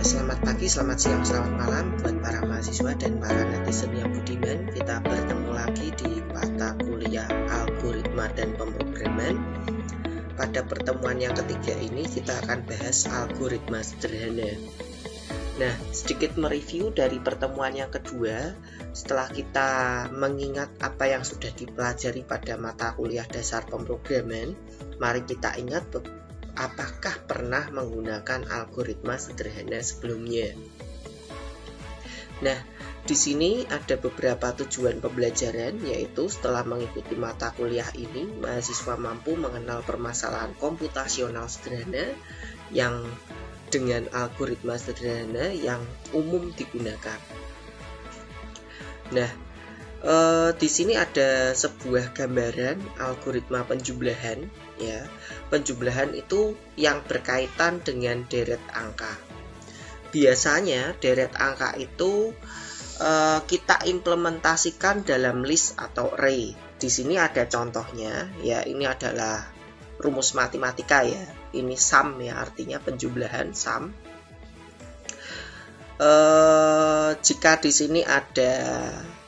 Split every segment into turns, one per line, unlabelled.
Selamat pagi, selamat siang, selamat malam buat para mahasiswa dan para netizen yang budiman. Kita bertemu lagi di mata kuliah algoritma dan pemrograman. Pada pertemuan yang ketiga ini kita akan bahas algoritma sederhana. Nah, sedikit mereview dari pertemuan yang kedua. Setelah kita mengingat apa yang sudah dipelajari pada mata kuliah dasar pemrograman, mari kita ingat apakah pernah menggunakan algoritma sederhana sebelumnya. Nah, di sini ada beberapa tujuan pembelajaran, yaitu setelah mengikuti mata kuliah ini, mahasiswa mampu mengenal permasalahan komputasional sederhana yang dengan algoritma sederhana yang umum digunakan. Nah, di sini ada sebuah gambaran algoritma penjumlahan, ya. Penjumlahan itu yang berkaitan dengan deret angka. Biasanya deret angka itu kita implementasikan dalam list atau array. Di sini ada contohnya, ya. Ini adalah rumus matematika, ya. Ini sum, ya, artinya penjumlahan sum. Jika di sini ada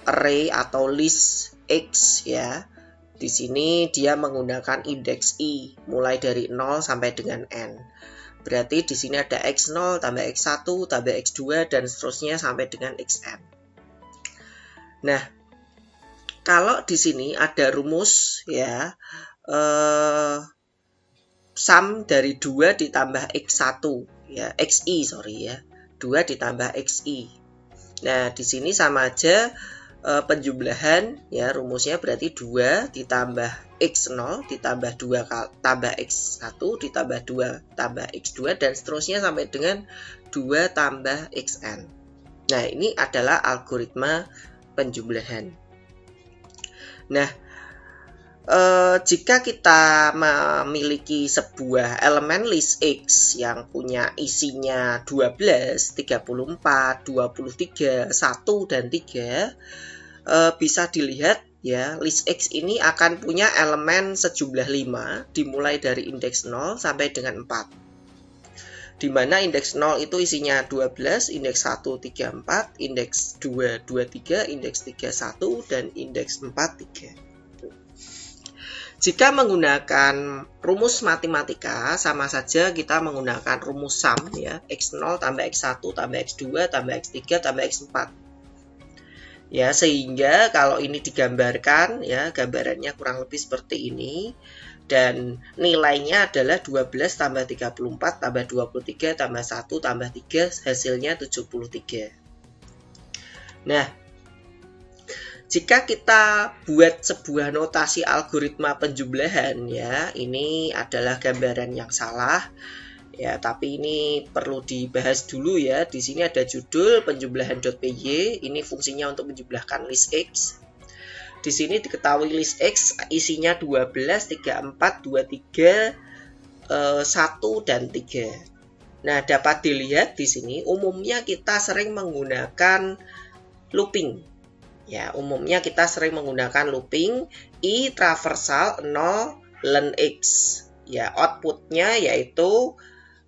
array atau list X, ya. Di sini dia menggunakan indeks I mulai dari 0 sampai dengan N. Berarti di sini ada X0 tambah X1 tambah X2 dan seterusnya sampai dengan Xn. Nah, kalau di sini ada rumus, ya, sum dari 2 ditambah X1, ya, XI, ya. 2 ditambah XI. Nah, di sini sama aja penjumlahan, ya, rumusnya berarti 2 ditambah X0 ditambah 2 tambah X1 ditambah 2 tambah X2 dan seterusnya sampai dengan 2 tambah Xn. Nah, ini adalah algoritma penjumlahan. Nah, jika kita memiliki sebuah elemen list X yang punya isinya 12, 34, 23, 1, dan 3, bisa dilihat, ya, list X ini akan punya elemen sejumlah 5 dimulai dari indeks 0 sampai dengan 4. Di mana indeks 0 itu isinya 12, indeks 1 34, indeks 2 23, indeks 3 1 dan indeks 4 3. Jika menggunakan rumus matematika, sama saja kita menggunakan rumus sum, ya, X0 tambah X1 tambah X2 tambah X3 tambah X4. Ya, sehingga kalau ini digambarkan, ya, gambarannya kurang lebih seperti ini. Dan nilainya adalah 12 tambah 34 tambah 23 tambah 1 tambah 3, hasilnya 73. Nah, jika kita buat sebuah notasi algoritma penjumlahan, ya, ini adalah gambaran yang salah, ya, tapi ini perlu dibahas dulu, ya. Di sini ada judul penjumlahan.py, ini fungsinya untuk menjumlahkan list X. Di sini diketahui list X isinya 12, 34, 23, 1 dan 3. Nah, dapat dilihat di sini umumnya kita sering menggunakan looping. Ya, umumnya kita sering menggunakan looping I traversal 0 len X. Ya, outputnya yaitu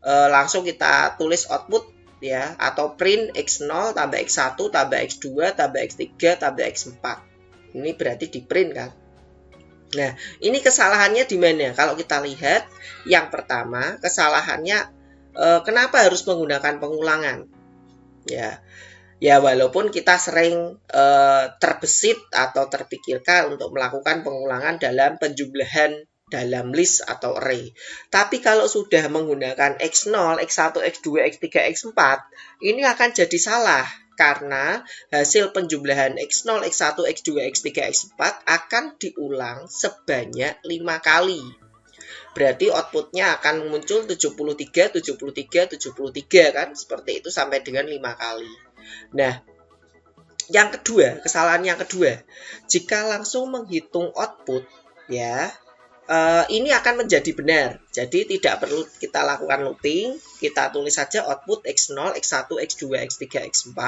langsung kita tulis output, ya, atau print X0 tambah X1 tambah X2 tambah X3 tambah X4. Ini berarti di print, kan. Nah, ini kesalahannya di mana? Kalau kita lihat, yang pertama kesalahannya kenapa harus menggunakan pengulangan? Ya, walaupun kita sering terbesit atau terpikirkan untuk melakukan pengulangan dalam penjumlahan dalam list atau array. Tapi kalau sudah menggunakan X0, X1, X2, X3, X4, ini akan jadi salah. Karena hasil penjumlahan X0, X1, X2, X3, X4 akan diulang sebanyak 5 kali. Berarti outputnya akan muncul 73, 73, 73, kan? Seperti itu sampai dengan 5 kali. Nah, yang kedua, kesalahan yang kedua, jika langsung menghitung output, ya, ini akan menjadi benar. Jadi tidak perlu kita lakukan looping, kita tulis saja output X0, X1, X2, X3, X4.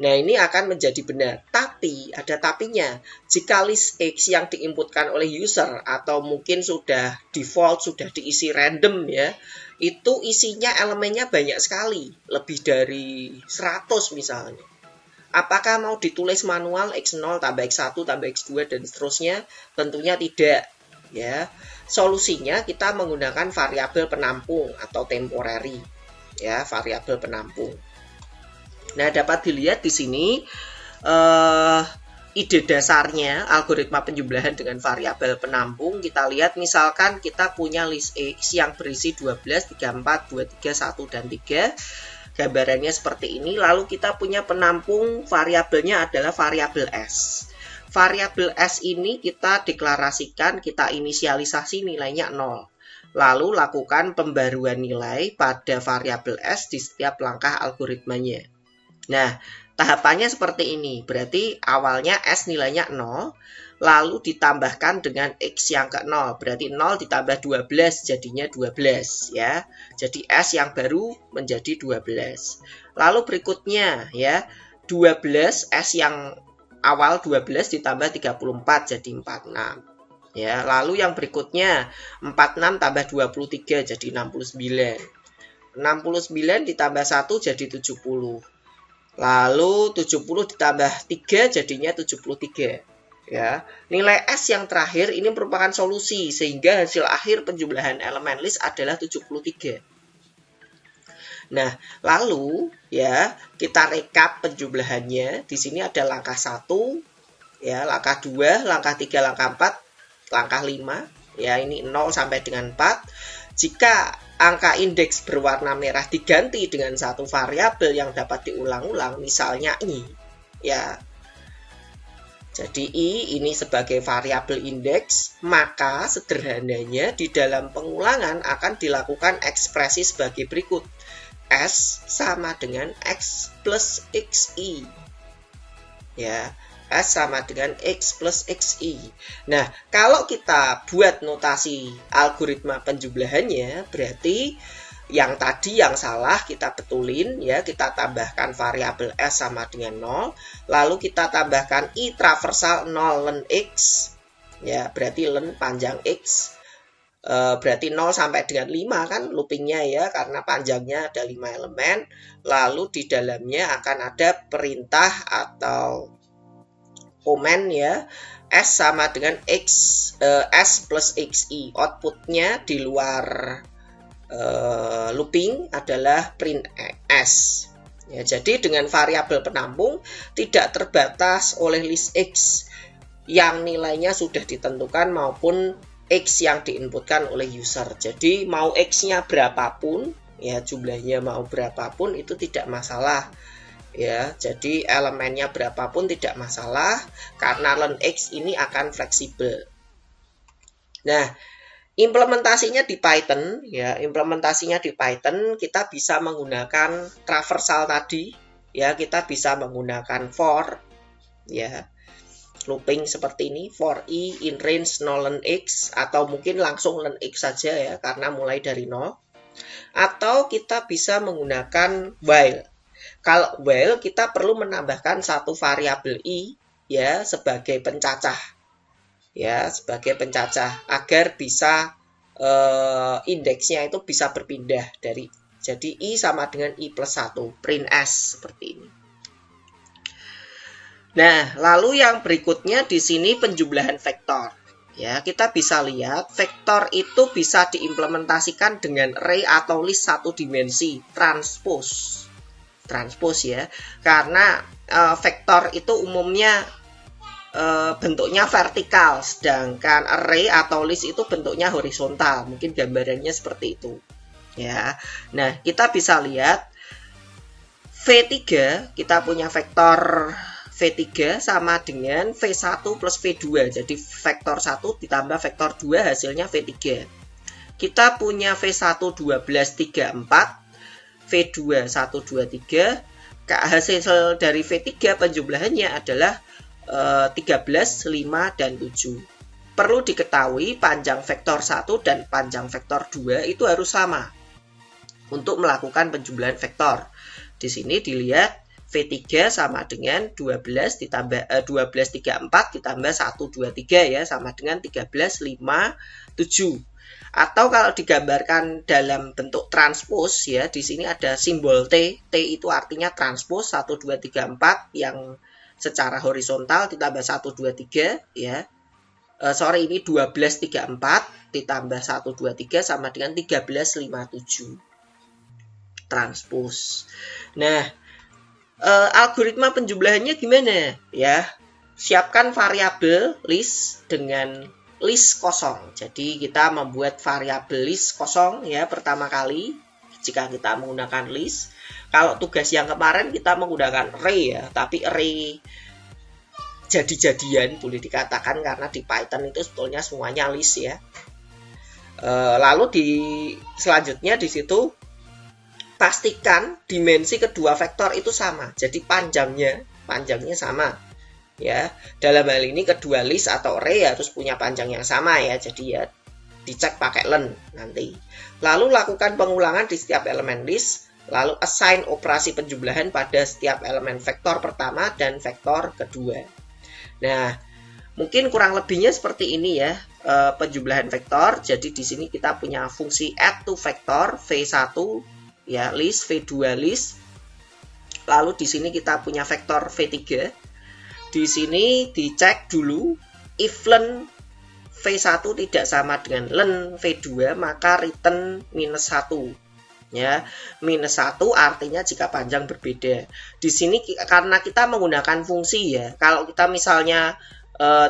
Nah, ini akan menjadi benar. Tapi, ada tapinya. Jika list X yang diinputkan oleh user atau mungkin sudah default, sudah diisi random ya, itu isinya elemennya banyak sekali. Lebih dari 100 misalnya. Apakah mau ditulis manual X0 tambah X1 tambah X2 dan seterusnya? Tentunya tidak. Ya, solusinya kita menggunakan variabel penampung atau temporary. Ya, variabel penampung. Nah, dapat dilihat di sini ide dasarnya algoritma penjumlahan dengan variabel penampung. Kita lihat misalkan kita punya list X yang berisi 12, 34, 23, 1, dan 3. Gambarannya seperti ini. Lalu kita punya penampung, variabelnya adalah variabel S. Variabel S ini kita deklarasikan, kita inisialisasi nilainya 0. Lalu lakukan pembaruan nilai pada variabel S di setiap langkah algoritmanya. Nah, tahapannya seperti ini. Berarti awalnya S nilainya 0, lalu ditambahkan dengan X yang ke 0. Berarti 0 ditambah 12 jadinya 12 ya. Jadi S yang baru menjadi 12. Lalu berikutnya ya, 12 S yang awal 12 ditambah 34 jadi 46. Ya, lalu yang berikutnya 46 tambah 23 jadi 69. 69 ditambah 1 jadi 70. Lalu 70 ditambah 3 jadinya 73. Ya, nilai S yang terakhir ini merupakan solusi sehingga hasil akhir penjumlahan elemen list adalah 73. Nah, lalu ya kita rekap penjumlahannya. Di sini ada langkah 1, ya, langkah 2, langkah 3, langkah 4, langkah 5. Ya, ini 0 sampai dengan 4. Jika angka indeks berwarna merah diganti dengan satu variabel yang dapat diulang-ulang, misalnya I, ya. Jadi I ini sebagai variabel indeks, maka sederhananya di dalam pengulangan akan dilakukan ekspresi sebagai berikut. S sama dengan X plus XI. Ya, S sama dengan X plus XI. Nah, kalau kita buat notasi algoritma penjumlahannya, berarti yang tadi yang salah kita betulin, ya, kita tambahkan variabel S sama dengan 0, lalu kita tambahkan I traversal 0 len X, ya, berarti len panjang X, berarti 0 sampai dengan 5 kan loopingnya ya, karena panjangnya ada 5 elemen, lalu di dalamnya akan ada perintah atau komen ya, S sama dengan X, S plus XI. Outputnya di luar looping adalah print S. Ya, jadi dengan variabel penampung tidak terbatas oleh list X yang nilainya sudah ditentukan maupun X yang diinputkan oleh user. Jadi mau X-nya berapapun, ya jumlahnya mau berapapun itu tidak masalah. Ya, jadi elemennya berapapun tidak masalah karena len X ini akan fleksibel. Nah, implementasinya di Python, ya, implementasinya di Python kita bisa menggunakan traversal tadi, ya, kita bisa menggunakan for, ya, looping seperti ini, for I in range 0 len X, atau mungkin langsung len X saja ya, karena mulai dari 0. Atau kita bisa menggunakan while. Kalau while kita perlu menambahkan satu variabel I ya sebagai pencacah. Ya, sebagai pencacah agar bisa indeksnya itu bisa berpindah dari, jadi I sama dengan I plus 1, print S seperti ini. Nah, lalu yang berikutnya di sini penjumlahan vektor. Ya, kita bisa lihat vektor itu bisa diimplementasikan dengan array atau list satu dimensi, transpose ya, karena vektor itu umumnya bentuknya vertikal, sedangkan array atau list itu bentuknya horizontal. Mungkin gambarannya seperti itu ya. Nah, kita bisa lihat V3, kita punya vektor V3 sama dengan V1 plus V2. Jadi vektor 1 ditambah vektor 2 hasilnya V3. Kita punya V1 12, 3, 4, V2 1, 2, 3. Hasil dari V3 penjumlahannya adalah 13, 5, dan 7. perlu diketahui panjang vektor 1 dan panjang vektor 2 itu harus sama untuk melakukan penjumlahan vektor. Di sini dilihat V3 sama dengan 12 ditambah 1234 ditambah 123 ya, sama dengan 1357. Atau kalau digambarkan dalam bentuk transpos ya, di sini ada simbol T. T itu artinya transpos 1 2 3 4 yang secara horizontal ditambah 1 2 3 ya. Ini 1234 ditambah 123 sama dengan 1357. Transpos. Nah, algoritma penjumlahannya gimana? Ya, siapkan variabel list dengan list kosong. Jadi kita membuat variabel list kosong ya pertama kali jika kita menggunakan list. Kalau tugas yang kemarin kita menggunakan array ya, tapi array jadi-jadian boleh dikatakan karena di Python itu sebetulnya semuanya list ya. Lalu selanjutnya di situ pastikan dimensi kedua vektor itu sama. Jadi panjangnya sama ya. Dalam hal ini kedua list atau array harus punya panjang yang sama ya. Jadi ya dicek pakai len nanti. Lalu lakukan pengulangan di setiap elemen list. Lalu assign operasi penjumlahan pada setiap elemen vektor pertama dan vektor kedua. Nah, mungkin kurang lebihnya seperti ini ya penjumlahan vektor. Jadi di sini kita punya fungsi add to vektor V1 ya list, V2 list. Lalu di sini kita punya vektor V3. Di sini dicek dulu if len V1 tidak sama dengan len V2 maka return -1. Ya, -1 artinya jika panjang berbeda. Di sini karena kita menggunakan fungsi ya. Kalau kita misalnya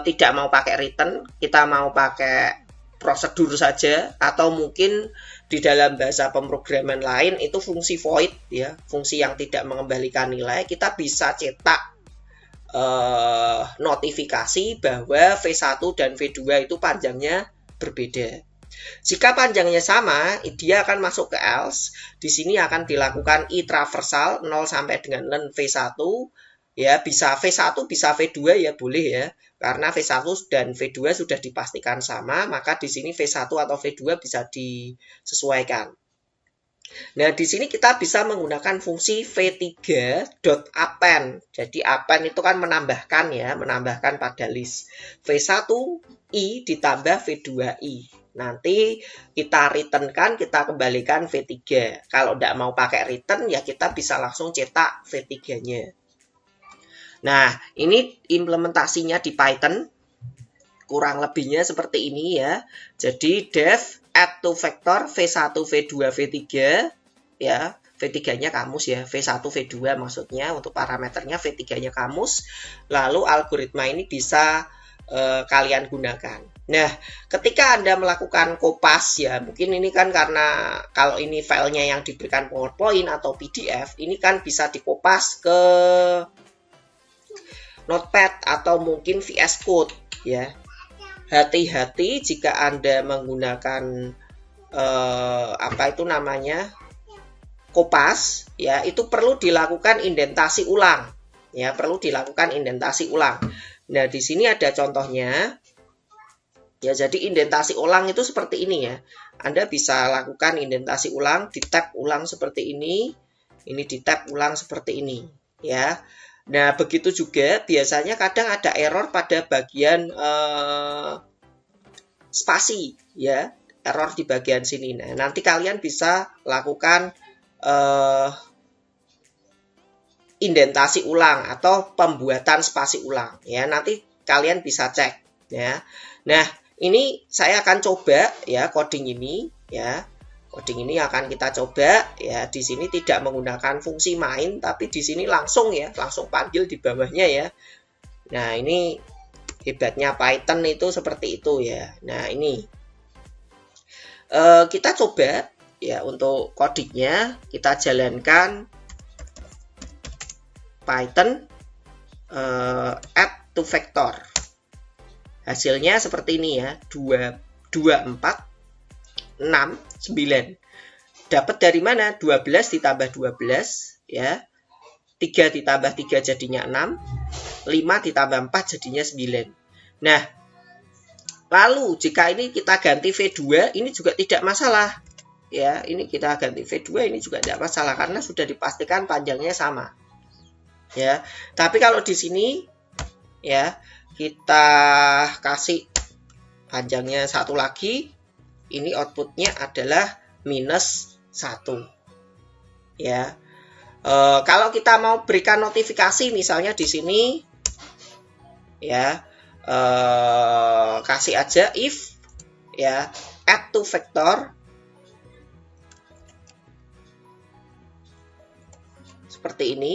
tidak mau pakai return, kita mau pakai prosedur saja, atau mungkin di dalam bahasa pemrograman lain itu fungsi void ya, fungsi yang tidak mengembalikan nilai, kita bisa cetak notifikasi bahwa V1 dan V2 itu panjangnya berbeda. Jika panjangnya sama, dia akan masuk ke else. Di sini akan dilakukan i traversal 0 sampai dengan len V1. Ya, bisa V1, bisa V2 ya boleh ya. Karena V1 dan V2 sudah dipastikan sama, maka di sini V1 atau V2 bisa disesuaikan. Nah, di sini kita bisa menggunakan fungsi v3.append. Jadi append itu kan menambahkan ya, menambahkan pada list. V1i ditambah V2i. Nanti kita returnkan, kita kembalikan V3. Kalau tidak mau pakai return, ya kita bisa langsung cetak V3-nya. Nah, ini implementasinya di Python. Kurang lebihnya seperti ini ya. Jadi, def add to vector V1, V2, V3. Ya, V3-nya kamus ya. V1, V2 maksudnya untuk parameternya, V3-nya kamus. Lalu algoritma ini bisa kalian gunakan. Nah, ketika Anda melakukan kopas ya, mungkin ini kan karena kalau ini filenya yang diberikan PowerPoint atau PDF, ini kan bisa dikopas ke Notepad atau mungkin VS Code ya. Hati-hati jika Anda menggunakan kopas ya, itu perlu dilakukan indentasi ulang. Ya, perlu dilakukan indentasi ulang. Nah, di sini ada contohnya. Ya, jadi indentasi ulang itu seperti ini ya. Anda bisa lakukan indentasi ulang, di tab ulang seperti ini di tab ulang seperti ini, ya. Nah, begitu juga biasanya kadang ada error pada bagian spasi, ya. Error di bagian sini. Nah, nanti kalian bisa lakukan indentasi ulang atau pembuatan spasi ulang ya, nanti kalian bisa cek ya. Nah, ini saya akan coba ya coding ini ya. Coding ini akan kita coba ya. Di sini tidak menggunakan fungsi main, tapi di sini langsung ya, langsung panggil di bawahnya ya. Nah, ini hebatnya Python itu seperti itu ya. Nah, ini kita coba ya, untuk codingnya kita jalankan Python add to vector. Hasilnya seperti ini ya, 2, 4, 6, 9. Dapat dari mana? 12 ditambah 12 ya. 3 ditambah 3 jadinya 6. 5 ditambah 4 jadinya 9. Nah, Lalu jika ini kita ganti V2, ini juga tidak masalah. Ya, ini kita ganti V2, ini juga tidak masalah karena sudah dipastikan panjangnya sama. Ya, tapi kalau di sini ya kita kasih panjangnya satu lagi, ini outputnya adalah -1. Ya, kalau kita mau berikan notifikasi, misalnya di sini, ya. Kasih aja if ya add to vector seperti ini,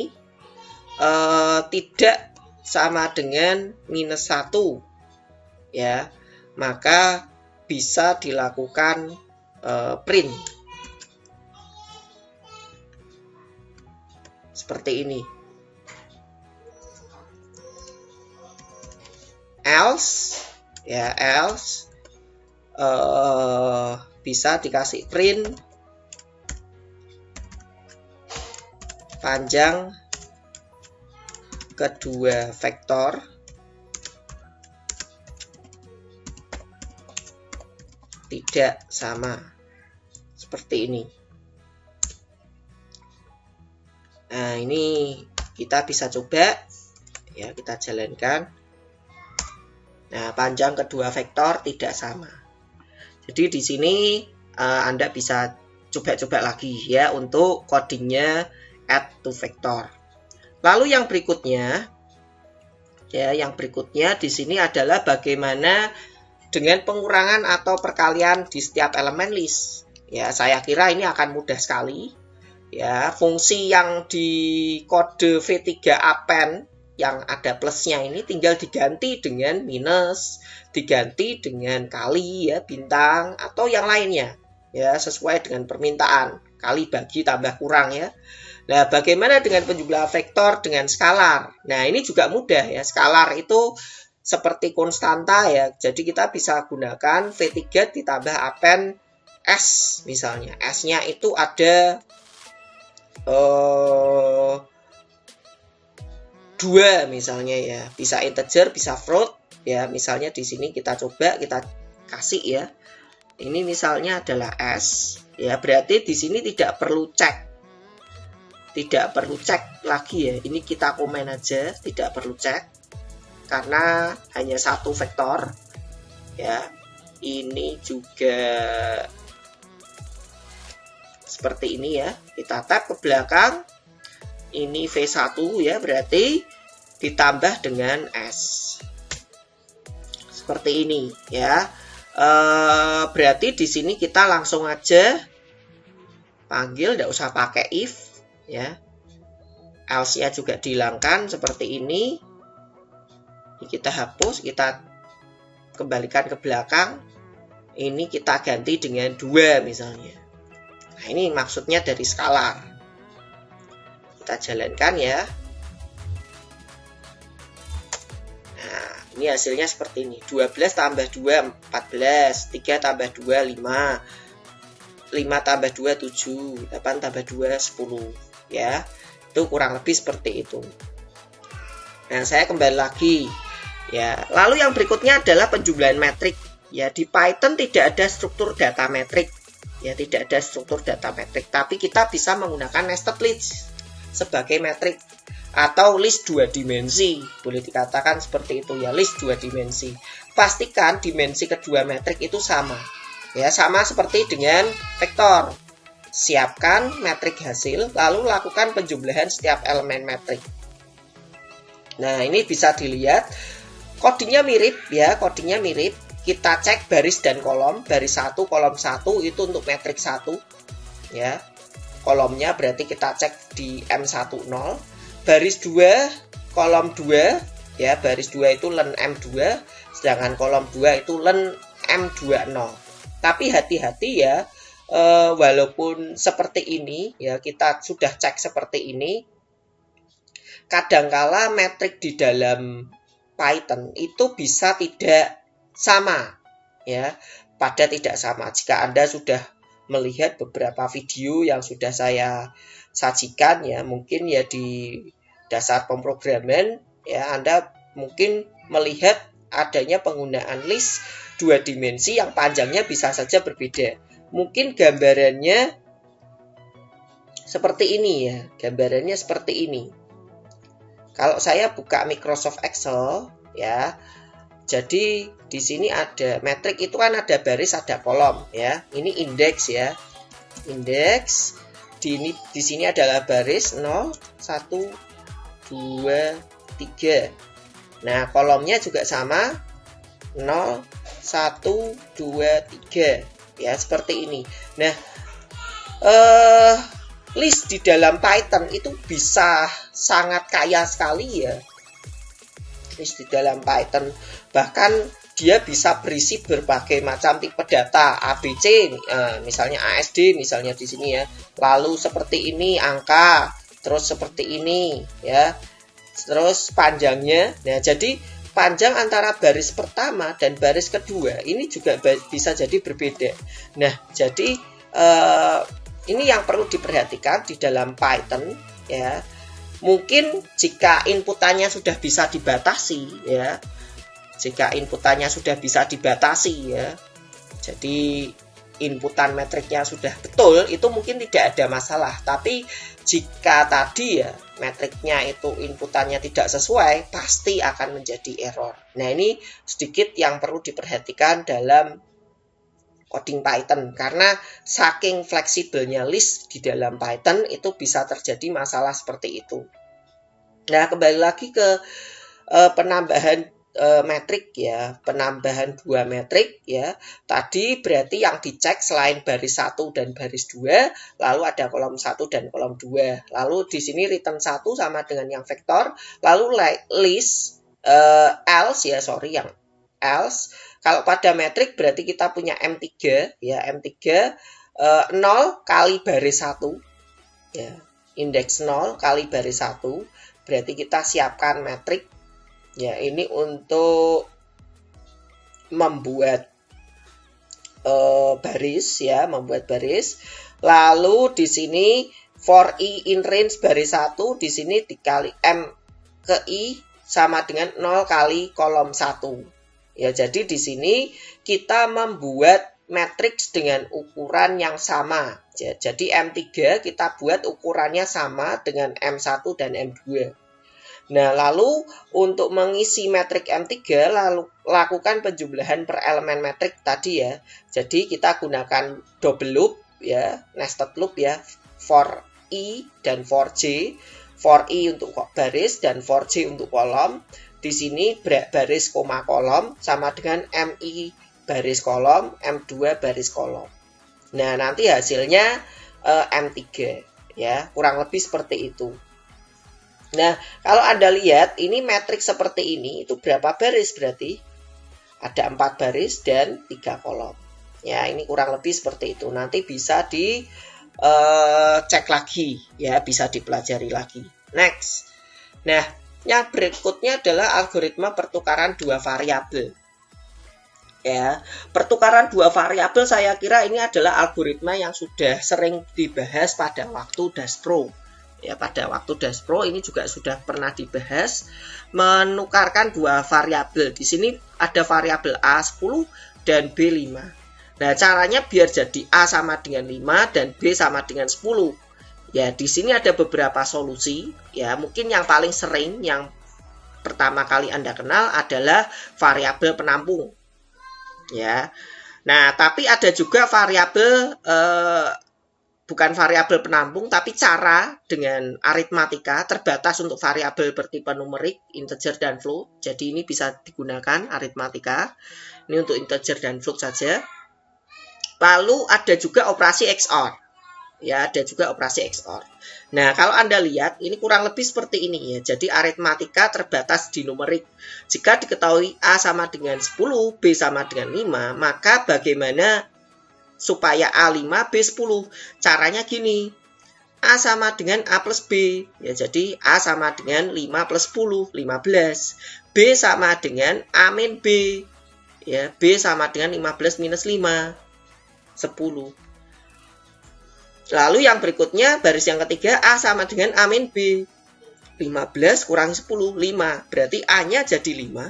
tidak sama dengan -1 ya, maka bisa dilakukan print seperti ini. Else ya, else bisa dikasih print panjang kedua vektor tidak sama seperti ini. Nah, ini kita bisa coba ya, kita jalankan. Nah, panjang kedua vektor tidak sama. Jadi di sini Anda bisa coba-coba lagi ya untuk codingnya add to vector. Lalu yang berikutnya ya, di sini adalah bagaimana dengan pengurangan atau perkalian di setiap elemen list. Ya, saya kira ini akan mudah sekali. Ya, fungsi yang di kode V3 append yang ada plusnya ini tinggal diganti dengan minus, diganti dengan kali ya, bintang atau yang lainnya ya, sesuai dengan permintaan, kali bagi tambah kurang ya. Nah, bagaimana dengan penjumlahan vektor dengan skalar? Nah, ini juga mudah ya. Skalar itu seperti konstanta ya, jadi kita bisa gunakan V3 ditambah append S misalnya. S-nya itu ada 2 misalnya ya, bisa integer, bisa float ya. Misalnya di sini kita coba kita kasih ya. Ini misalnya adalah S ya, berarti di sini tidak perlu cek. Tidak perlu cek lagi ya. Ini kita komen aja, tidak perlu cek karena hanya satu vektor ya. Ini juga seperti ini ya. Kita tab ke belakang. Ini V1 ya, berarti ditambah dengan S. Seperti ini ya. Berarti di sini kita langsung aja panggil, tidak usah pakai if ya. Else-nya juga dihilangkan seperti ini. Ini kita hapus, kita kembalikan ke belakang. Ini kita ganti dengan 2 misalnya. Nah, ini maksudnya dari skalar. Kita jalankan ya. Nah, ini hasilnya seperti ini. 12 tambah 2, 14. 3 tambah 2, 5. 5 tambah 2, 7. 8 tambah 2, 10. Ya, itu kurang lebih seperti itu. Nah, saya kembali lagi. Ya, lalu yang berikutnya adalah penjumlahan metrik. Ya, di Python tidak ada struktur data metrik. Ya, tidak ada struktur data metrik. Tapi kita bisa menggunakan nested list sebagai metrik atau list 2 dimensi, boleh dikatakan seperti itu ya, list 2 dimensi. Pastikan dimensi kedua metrik itu sama ya, sama seperti dengan vektor. Siapkan metrik hasil, lalu lakukan penjumlahan setiap elemen metrik. Nah, ini bisa dilihat codingnya mirip ya, codingnya mirip. Kita cek baris dan kolom. Baris 1, kolom 1 itu untuk metrik 1 ya. Kolomnya berarti kita cek di M10. Baris 2, kolom 2 ya, baris 2 itu len M2, sedangkan kolom 2 itu len M20. Tapi hati-hati ya, walaupun seperti ini ya, kita sudah cek seperti ini, kadangkala metrik di dalam Python itu bisa tidak sama ya, pada tidak sama. Jika Anda sudah melihat beberapa video yang sudah saya sajikan ya, mungkin ya di dasar pemrograman ya, Anda mungkin melihat adanya penggunaan list dua dimensi yang panjangnya bisa saja berbeda. Mungkin gambarannya seperti ini ya, gambarannya seperti ini. Kalau saya buka Microsoft Excel ya, jadi di sini ada metrik, itu kan ada baris, ada kolom ya. Ini indeks ya. Indeks di sini adalah baris 0, 1, 2, 3. Nah, kolomnya juga sama 0, 1, 2, 3 ya, seperti ini. Nah, list di dalam Python itu bisa sangat kaya sekali ya. List di dalam Python, bahkan dia bisa berisi berbagai macam tipe data ABC, misalnya ASD misalnya di sini ya. Lalu seperti ini angka, terus seperti ini ya. Terus panjangnya. Nah, jadi panjang antara baris pertama dan baris kedua ini juga bisa jadi berbeda. Nah, jadi ini yang perlu diperhatikan di dalam Python ya. Mungkin jika inputannya sudah bisa dibatasi ya. Jika inputannya sudah bisa dibatasi ya. Jadi inputan metriknya sudah betul, itu mungkin tidak ada masalah. Tapi jika tadi ya metriknya itu inputannya tidak sesuai, pasti akan menjadi error. Nah, ini sedikit yang perlu diperhatikan dalam coding Python, karena saking fleksibelnya list di dalam Python itu bisa terjadi masalah seperti itu. Nah, kembali lagi ke penambahan metrik ya, penambahan 2 metrik ya. Tadi berarti yang dicek selain baris 1 dan baris 2, lalu ada kolom 1 dan kolom 2. Lalu di sini return 1 sama dengan yang vektor, lalu list else ya, yang else. Kalau pada metrik berarti kita punya M3 ya, M3 0 kali baris 1 ya. Indeks 0 kali baris 1, berarti kita siapkan metrik ya, ini untuk membuat baris ya, membuat baris. Lalu di sini for i in range baris 1, di sini dikali M ke i sama dengan 0 kali kolom 1. Ya, jadi di sini kita membuat matriks dengan ukuran yang sama. Jadi M3 kita buat ukurannya sama dengan M1 dan M2. Nah, lalu untuk mengisi metrik M3, lalu lakukan penjumlahan per elemen metrik tadi ya. Jadi kita gunakan double loop ya, nested loop ya, for i dan for j. For i untuk baris dan for j untuk kolom. Di sini baris koma kolom sama dengan mi baris kolom, m2 baris kolom. Nah, nanti hasilnya M3 ya, kurang lebih seperti itu. Nah, kalau Anda lihat ini metrik seperti ini, itu berapa baris berarti? Ada 4 baris dan 3 kolom. Ya, ini kurang lebih seperti itu. Nanti bisa dicek lagi ya, bisa dipelajari lagi. Next. Nah, yang berikutnya adalah algoritma pertukaran 2 variabel. Ya, pertukaran 2 variabel saya kira ini adalah algoritma yang sudah sering dibahas pada waktu DASPRO. Ya, pada waktu DASPRO ini juga sudah pernah dibahas, menukarkan 2 variabel. Di sini ada variabel A10 dan B5. Nah, caranya biar jadi A sama dengan 5 dan B sama dengan 10. Ya, di sini ada beberapa solusi. Ya, mungkin yang paling sering, yang pertama kali Anda kenal adalah variabel penampung. Ya, nah tapi ada juga variabel bukan variabel penampung, tapi cara dengan aritmatika terbatas untuk variabel bertipe numerik, integer dan float. Jadi ini bisa digunakan aritmatika. Ini untuk integer dan float saja. Lalu ada juga operasi XOR. Ya, ada juga operasi XOR. Nah, kalau Anda lihat, ini kurang lebih seperti ini ya. Jadi, aritmatika terbatas di numerik. Jika diketahui A sama dengan 10, B sama dengan 5, maka bagaimana supaya A5, B10? Caranya gini. A sama dengan A plus B. Ya, jadi, A sama dengan 5 plus 10, 15. B sama dengan A min B. Ya, B sama dengan 15 minus 5, 10. Lalu yang berikutnya, baris yang ketiga, A sama dengan A min B. 15 kurang 10, 5. Berarti A-nya jadi 5.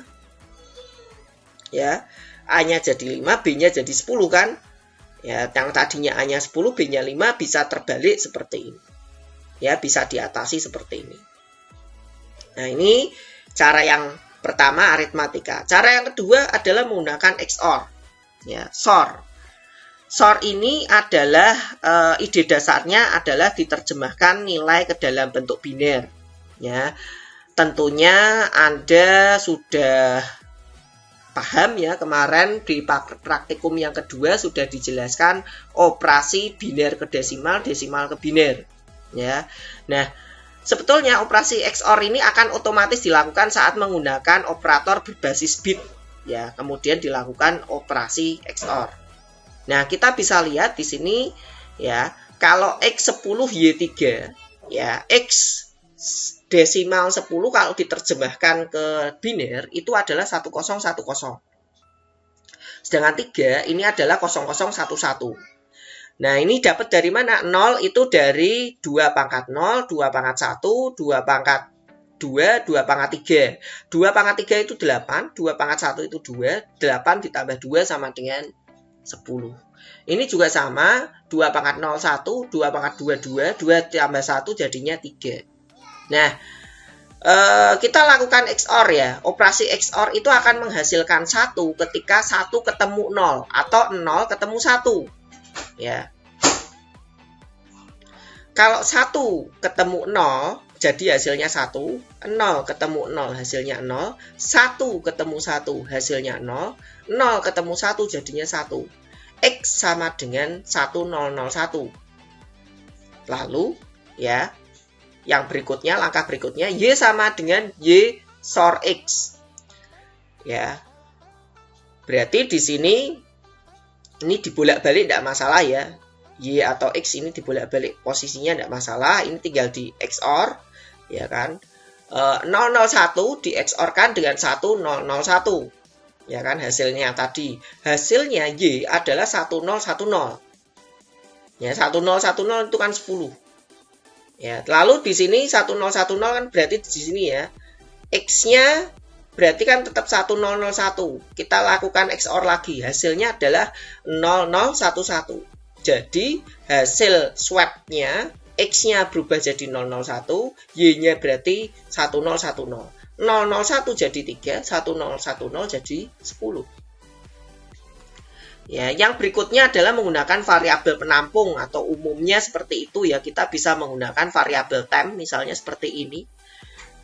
Ya. A-nya jadi 5, B-nya jadi 10 kan? Ya, yang tadinya A-nya 10, B-nya 5 bisa terbalik seperti ini. Ya, bisa diatasi seperti ini. Nah, ini cara yang pertama aritmatika. Cara yang kedua adalah menggunakan XOR. Ya, SOR. SOR ini adalah ide dasarnya adalah diterjemahkan nilai ke dalam bentuk biner. Ya, tentunya Anda sudah paham ya, kemarin di praktikum yang kedua sudah dijelaskan operasi biner ke desimal, desimal ke biner. Ya, nah sebetulnya operasi XOR ini akan otomatis dilakukan saat menggunakan operator berbasis bit. Ya, kemudian dilakukan operasi XOR. Nah, kita bisa lihat di sini ya, kalau X10 Y3 ya, X desimal 10 kalau diterjemahkan ke biner itu adalah 1010. Sedangkan 3 ini adalah 0011. Nah, ini dapat dari mana? 0 itu dari 2 pangkat 0, 2 pangkat 1, 2 pangkat 2, 2 pangkat 3. 2 pangkat 3 itu 8, 2 pangkat 1 itu 2, 8 ditambah 2 sama dengan 10. Ini juga sama, 2 pangkat 0, 1, 2 pangkat 2, 2, 2 tambah 1 jadinya 3. Nah, kita lakukan XOR ya. Operasi XOR itu akan menghasilkan 1 ketika 1 ketemu 0 atau 0 ketemu 1. Ya. Kalau 1 ketemu 0, jadi hasilnya 1, 0 ketemu 0 hasilnya 0, 1 ketemu 1 hasilnya 0, 0 ketemu 1 jadinya 1. X sama dengan 1001. Lalu ya, yang berikutnya, langkah berikutnya, Y sama dengan Y SOR X. Ya. Berarti di sini ini dibolak-balik tidak masalah ya. Y atau X ini dibolak-balik posisinya tidak masalah. Ini tinggal di XOR, ya kan. 001 di XOR-kan dengan 1001. Ya kan, hasilnya tadi. Hasilnya Y adalah 1010. Ya, 1010 itu kan 10. Ya, lalu di sini 1010 kan berarti di sini ya. X-nya berarti kan tetap 1001. Kita lakukan XOR lagi. Hasilnya adalah 0011. Jadi hasil swap-nya X-nya berubah jadi 001, Y-nya berarti 1010. 001 jadi 3, 1010 jadi 10. Ya, yang berikutnya adalah menggunakan variabel penampung atau umumnya seperti itu ya. Kita bisa menggunakan variabel temp misalnya seperti ini.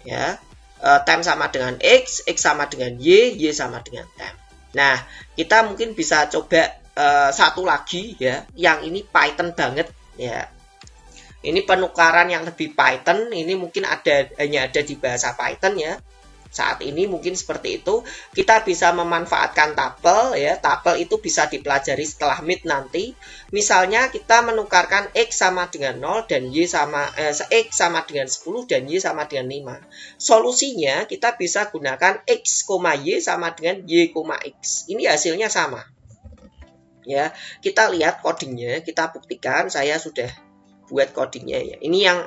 Ya. Temp sama dengan X, X sama dengan Y sama dengan temp. Nah, kita mungkin bisa coba satu lagi ya, yang ini Python banget ya. Ini penukaran yang lebih Python, ini mungkin hanya ada di bahasa Python ya. Saat ini mungkin seperti itu. Kita bisa memanfaatkan tuple ya. Tuple itu bisa dipelajari setelah mid nanti. Misalnya kita menukarkan X sama dengan 0 dan Y sama X sama dengan 10 dan Y sama dengan 5. Solusinya kita bisa gunakan X, Y sama dengan Y, X. Ini hasilnya sama. Ya, kita lihat codingnya, kita buktikan. Saya sudah buat codingnya ya. Ini yang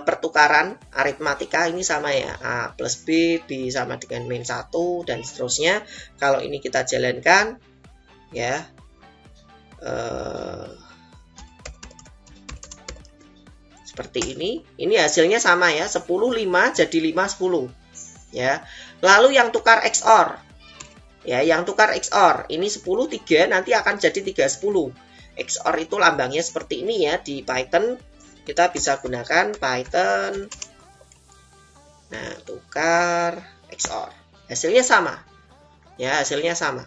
pertukaran aritmatika ini sama ya, A plus B, B sama dengan min 1 dan seterusnya. Kalau ini kita jalankan ya, seperti ini hasilnya sama ya, 10 5 jadi 5 10 ya. Lalu yang tukar XOR ya, yang tukar XOR ini 10 3 nanti akan jadi 3 10. XOR itu lambangnya seperti ini ya. Di Python kita bisa gunakan Python, nah tukar XOR, hasilnya sama ya, hasilnya sama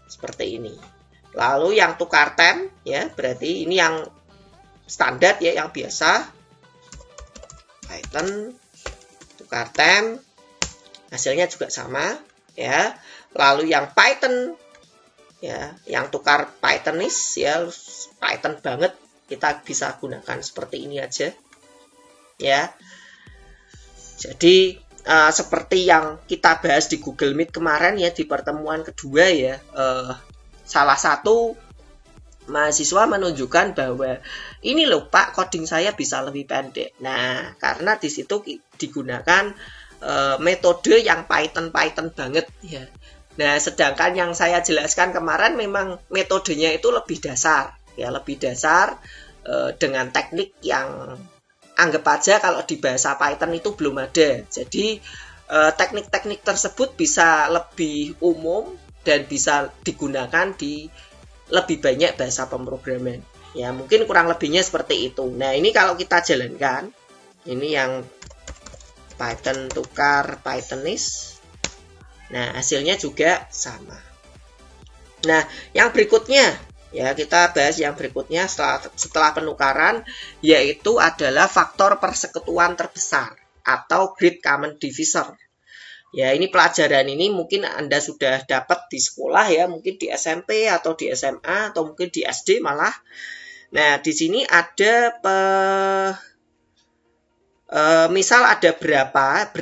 seperti ini. Lalu yang tukar temp ya, berarti ini yang standar ya, yang biasa. Python tukar temp, hasilnya juga sama ya. Lalu yang Python ya, yang tukar Pythonis ya, Python banget, kita bisa gunakan seperti ini aja ya. Jadi seperti yang kita bahas di Google Meet kemarin ya, di pertemuan kedua ya, salah satu mahasiswa menunjukkan bahwa ini loh Pak, coding saya bisa lebih pendek. Nah, karena di situ digunakan metode yang Python banget ya. Nah, sedangkan yang saya jelaskan kemarin memang metodenya itu lebih dasar, ya lebih dasar dengan teknik yang anggap aja kalau di bahasa Python itu belum ada. Jadi teknik-teknik tersebut bisa lebih umum dan bisa digunakan di lebih banyak bahasa pemrograman. Ya, mungkin kurang lebihnya seperti itu. Nah, ini kalau kita jalankan, ini yang Python tukar Pythonese. Nah, hasilnya juga sama. Nah, yang berikutnya, ya kita bahas yang berikutnya setelah penukaran, yaitu adalah faktor persekutuan terbesar atau Great Common Divisor. Ya, ini pelajaran ini mungkin Anda sudah dapat di sekolah ya, mungkin di SMP atau di SMA atau mungkin di SD malah. Nah, di sini ada misal ada berapa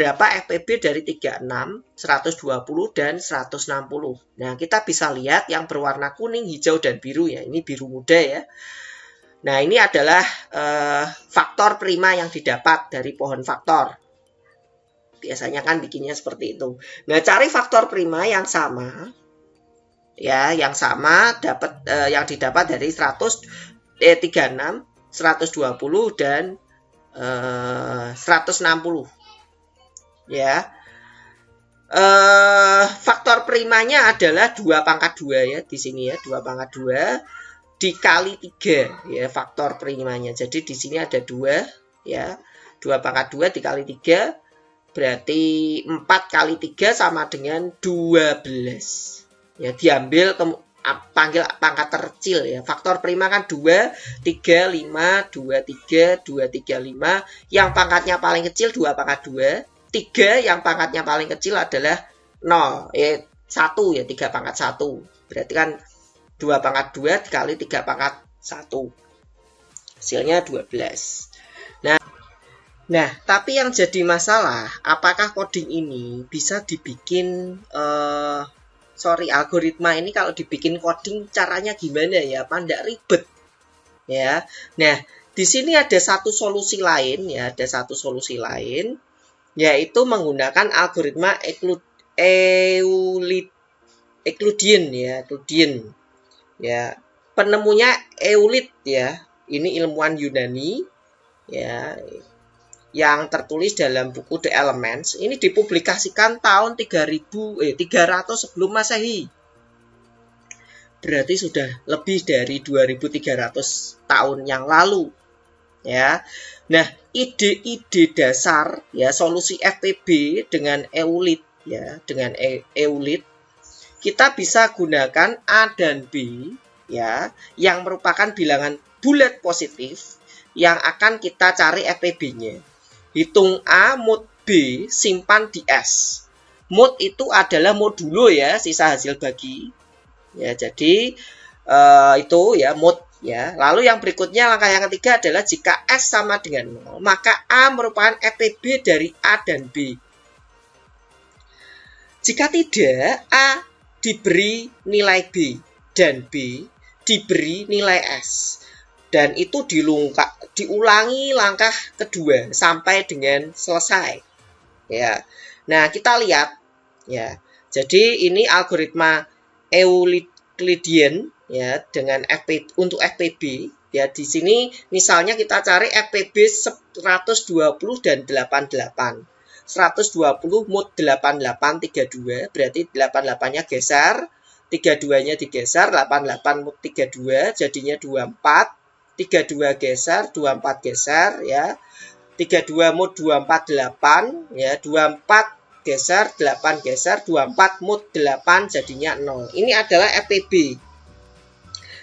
FPB dari 36, 120 dan 160. Nah, kita bisa lihat yang berwarna kuning, hijau dan biru ya. Ini biru muda ya. Nah, ini adalah faktor prima yang didapat dari pohon faktor. Biasanya kan bikinnya seperti itu. Nah, cari faktor prima yang sama. Ya, yang sama dapat yang didapat dari 36, 120 dan 160 ya. Faktor primanya adalah 2 pangkat 2 ya di sini ya, 2 pangkat 2 dikali 3 ya faktor primanya. Jadi di sini ada 2 ya. 2 pangkat 2 dikali 3 berarti 4 kali 3 sama dengan 12. Ya, diambil panggil pangkat terkecil ya. Faktor prima kan 2, 3, 5, 2, 3, 2, 3, 5. Yang pangkatnya paling kecil 2 pangkat 2. 3 yang pangkatnya paling kecil adalah 0. 1 ya, 3 pangkat 1. Berarti kan 2 pangkat 2 dikali 3 pangkat 1. Hasilnya 12. Nah, tapi yang jadi masalah, apakah coding ini bisa dibikin algoritma ini kalau dibikin coding caranya gimana ya? Apa enggak ribet? Ya. Nah, di sini ada satu solusi lain ya, ada satu solusi lain yaitu menggunakan algoritma Euclidean ya, Euclidean. Ya. Penemunya Euclid ya. Ini ilmuwan Yunani ya, yang tertulis dalam buku The Elements. Ini dipublikasikan tahun 300 sebelum Masehi. Berarti sudah lebih dari 2300 tahun yang lalu. Ya. Nah, ide-ide dasar ya solusi FPB dengan Euclid ya, dengan Euclid kita bisa gunakan A dan B ya, yang merupakan bilangan bulat positif yang akan kita cari FPB-nya. Hitung A, mod B, simpan di S. Mod itu adalah modulo ya, sisa hasil bagi. Ya, jadi itu ya mod ya. Lalu yang berikutnya langkah yang ketiga adalah jika S sama dengan 0, maka A merupakan FPB dari A dan B. Jika tidak, A diberi nilai B dan B diberi nilai S. Dan itu diulangi langkah kedua sampai dengan selesai. Ya. Nah, kita lihat ya. Jadi ini algoritma Euclidean ya dengan untuk FPB ya. Di sini misalnya kita cari FPB 120 dan 88. 120 mod 8832 berarti 88-nya geser, 32-nya digeser, 88 mod 32 jadinya 24. 32 geser, 24 geser ya. 32 mod 248 ya, 24 geser, 8 geser, 24 mod 8 jadinya 0. Ini adalah FPB.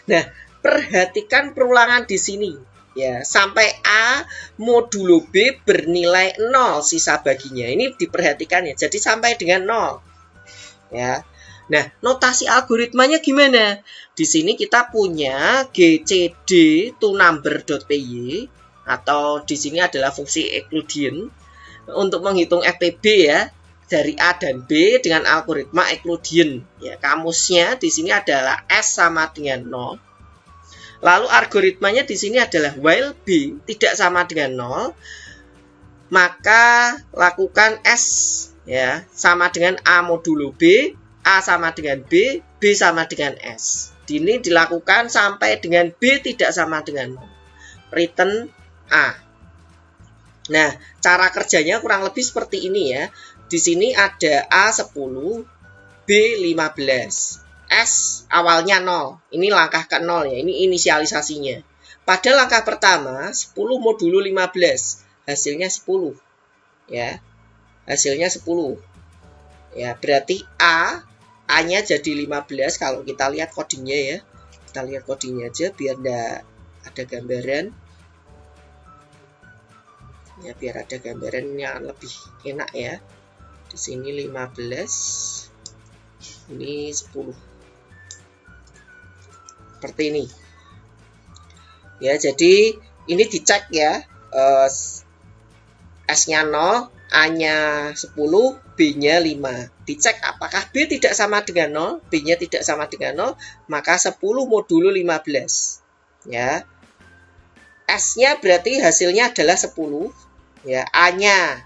Nah, perhatikan perulangan di sini ya, sampai A modulo B bernilai 0 sisa baginya. Ini diperhatikan ya. Jadi sampai dengan 0. Ya. Nah, notasi algoritmanya gimana? Di sini kita punya GCD toNumber.py atau di sini adalah fungsi Euclidean untuk menghitung FPB ya dari A dan B dengan algoritma Euclidean. Ya, kamusnya di sini adalah S sama dengan 0. Lalu algoritmanya di sini adalah while B tidak sama dengan 0, maka lakukan S ya sama dengan A modulo B A sama dengan B sama dengan S. Ini dilakukan sampai dengan B tidak sama dengan 0. Return A. Nah, cara kerjanya kurang lebih seperti ini ya. Di sini ada A 10, B 15. S awalnya 0. Ini langkah ke 0 ya. Ini inisialisasinya. Pada langkah pertama 10 modulo 15. Hasilnya 10. Ya. Hasilnya 10. Ya, berarti A-nya jadi 15 kalau kita lihat codingnya ya. Kita lihat codingnya aja biar ada gambaran. Ya, biar ada gambarannya lebih enak ya. Di sini 15. Ini 10. Seperti ini. Ya, jadi ini dicek ya. S-nya 0, A-nya 10, B-nya 5. Dicek apakah B tidak sama dengan 0, B-nya tidak sama dengan 0, maka 10 modulo 15. Ya. S-nya berarti hasilnya adalah 10. Ya, A-nya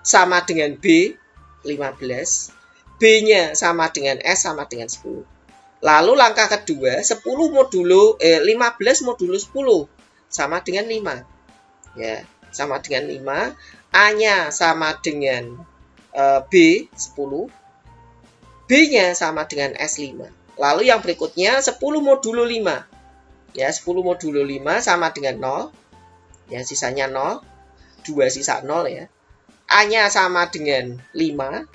sama dengan B, 15. B-nya sama dengan S, sama dengan 10. Lalu langkah kedua, 15 modulo 10 sama dengan 5. Ya, sama dengan 5. A-nya sama dengan B, 10. B-nya sama dengan S, 5. Lalu yang berikutnya 10 modulo 5. Ya, 10 modulo 5 sama dengan 0. Ya, sisanya 0. 2 sisa 0 ya. A-nya sama dengan 5.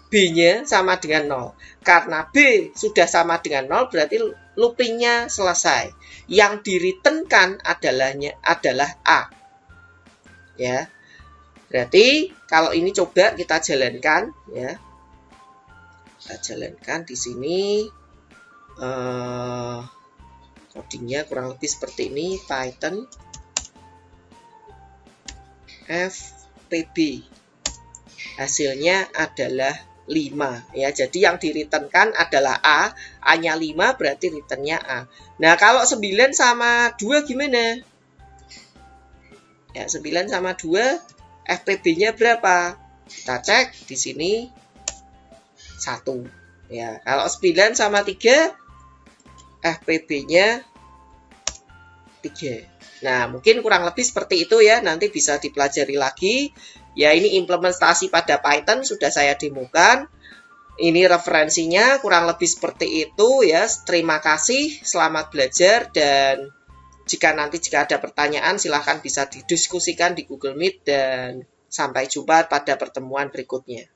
B-nya sama dengan 0. Karena B sudah sama dengan 0 berarti loopingnya selesai. Yang di-returnkan adalah A. Ya. Berarti kalau ini coba kita jalankan ya. Kita jalankan di sini codingnya kurang lebih seperti ini. Python FPB. Hasilnya adalah 5 ya. Jadi yang di-returnkan adalah A. A-nya 5 berarti returnnya A. Nah, kalau 9 sama 2 gimana? Ya, 9 sama 2 FPB-nya berapa? Kita cek di sini 1. Ya, kalau 9 sama 3 FPB-nya 3. Nah, mungkin kurang lebih seperti itu ya. Nanti bisa dipelajari lagi. Ya, ini implementasi pada Python sudah saya demokan. Ini referensinya kurang lebih seperti itu ya. Terima kasih, selamat belajar, dan jika ada pertanyaan silahkan bisa didiskusikan di Google Meet, dan sampai jumpa pada pertemuan berikutnya.